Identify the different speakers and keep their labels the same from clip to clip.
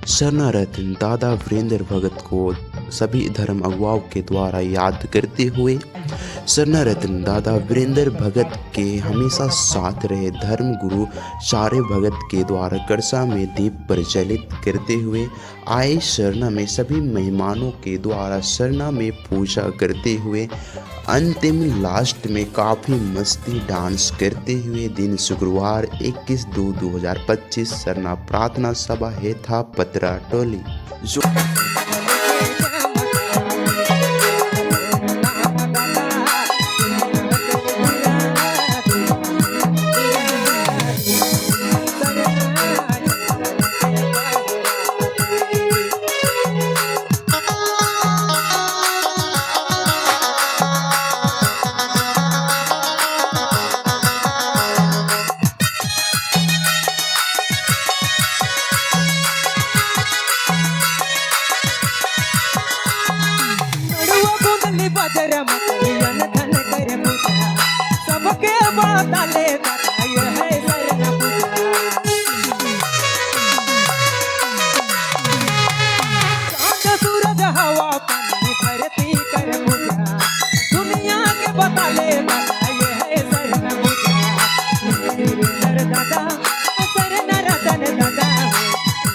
Speaker 1: शरणारत दादा वीरेंद्र भगत को सभी धर्म अगुवाओं के द्वारा याद करते हुए शरणारत दादा वीरेंद्र भगत के हमेशा साथ रहे धर्म गुरु चार्य भगत के द्वारा कड़सा में दीप प्रज्वलित करते हुए आए शरणा में सभी मेहमानों के द्वारा शरणा में पूजा करते हुए अंतिम लास्ट में काफ़ी मस्ती डांस करते हुए दिन शुक्रवार 21/2/2025 शरणा प्रार्थना सभा हेथा पतरा टोली जो
Speaker 2: बजर मकलियन धन कर पूजा सबके बाताले बताय है शरण पूजा चांद सूरज हवा पानी धरती कर पूजा दुनिया के बताले बताय है शरण पूजा वीरेंद्र दादा शरण रतन दादा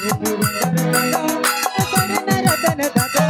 Speaker 2: वीरेंद्र दादा शरण रतन दादा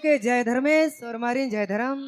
Speaker 2: ओके जय धर्मेश और मारिन जय धर्म।